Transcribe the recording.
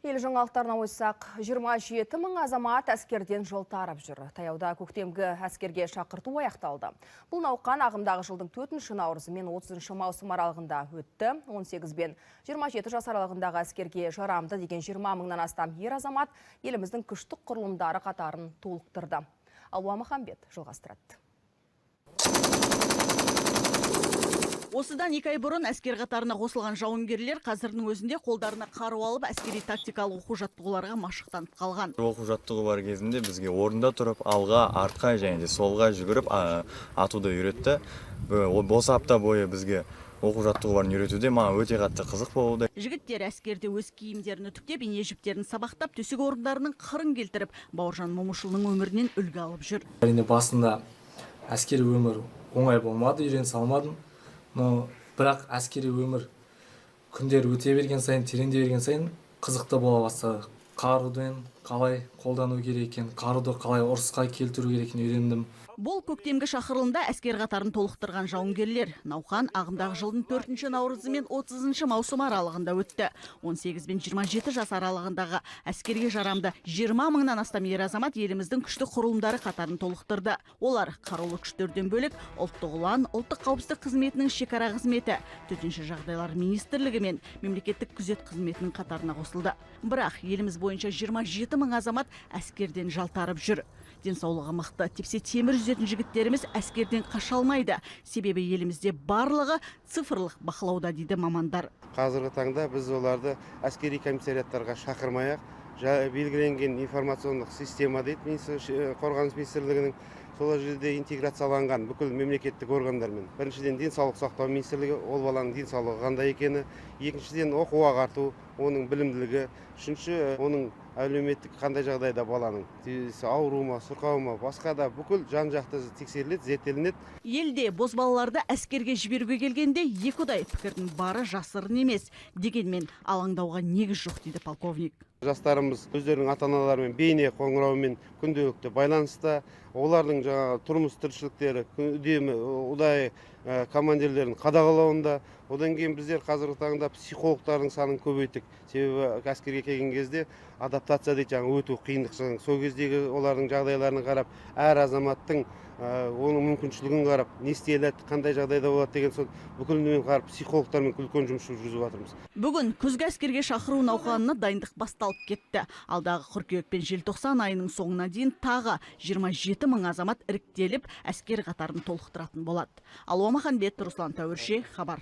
Ел жаңалықтарына ойсақ, 27 мың азамат әскерден жол тарып жүр. Таяуда көктемгі әскерге шақырту аяқталды. Бұл науқан ағымдағы жылдың 4 наурызы мен 30 маусым аралығында өтті. 18 бен 27 жас аралығындағы әскерге жарамды деген 20 мыңнан астам ер азамат еліміздің күштік құрылымдары қатарын толықтырды. Алуа Махамбет жалғастырады. Осыдан 2 ай бұрын әскер қатарына қосылған жауынгерлер қазірдің өзінде қолдарына қару алып әскери тактикалық оқу-жаттығуларға машықтанып қалған. Оқу-жаттығу бар кезінде бізге орында тұрып, алға, артқа және де солға жүгіріп атуды үйретті. Осы апта бойы бізге оқу-жаттығуларын үйретуде маған өте қатты қызық болды. Жігіттер әскерде өз киімдерін үтіктеп, ине жіптерін сабақтап, төсек орындарының қырын келтіріп, Бауыржан Момышұлының өмірінен үлгі алып жүр. Әрине басында әскери өмір оңай болмады, үйренісе алмадым. Но бірақ әскери өмір күндер өте берген сайын, тереңде берген сайын қызықты бола бастады. Қаруды қалай қолдану керек екен, қаруды қалай ұрысқа келтіру керек екенін үйрендім. Бұл көктемгі шақырылымда әскер қатарын толықтырған жауынгерлер. Науқан ағымдағы жылдың 4 наурызы мен 30 маусым аралығында өтті. 18 бен 27 жас аралығындағы әскерге жарамды 20 мыңнан астам ер азамат еліміздің күшті құрылымдары қатарын толықтырды. Олар қарулы күштерден бөлек ұлттық ұлан, ұлттық қауіпсіздік қызметінің шекара қызметі, төтенше жағдайлар министрлігі мен мемлекеттік күзет қызметінің қатарына қосылды. Бірақ еліміз бойынша 27 мың азамат әскерден жалтарып жүр. Денсаулығы мықты, тепсе темір жүзетін жігіттеріміз әскерден қаша алмайды. Себебі елімізде барлығы цифрлық бақылауда дейді мамандар. Қазіргі таңда біз оларды әскери комиссариаттарға шақырмай-ақ, белгіленген информациондық система дейді, қорғаныс министрлігінің, сол жерде интеграцияланған бүкіл мемлекеттік органдармен. Біріншіден денсаулық сақтау министрлігі, ол баланың денсаулығы қандай екені, екіншіден оқу ағарту, оның білімділігі, үшінші оның әлеуметтік қандай жағдайда баланың ауру ма, сырқау ма, басқа да бүкіл жан-жақты тексеріледі, зерттелінеді. Елде бозбалаларды әскерге жіберуге келгенде екіұдай пікірдің бары жасырын емес. Дегенмен алаңдауға негіз жоқ дейді полковник. Жастарымыз өздерінің ата-аналарымен бейне қоңыраумен күнделікті байланыста, олардың тұрмыс тіршіліктері үдемі ұдайы командирлердің қадағалауында. Одан кейін біздер қазіргі таңда психологтардың санын көбейттік. Себебі әскерге келген кезде адаптация дейді, өту қиындық. Сол кездегі олардың жағдайларын қарап, әр азаматтың оның мүмкіншілігін қарап, не істеледі, қандай жағдайда болады деген сол бүкілімен қарап психологтармен үлкен жұмыс жүргізіп жатырмыз. Бүгін күзгі әскерге шақыру науқанына дайындық басталып кетті. Алдағы қыркүйек пен желтоқсан айының соңына дейін тағы 27 мың азамат іріктеліп, әскер қатарын толықтыратын болады. Алуа Махамбет, Руслан Тәуірше, хабар.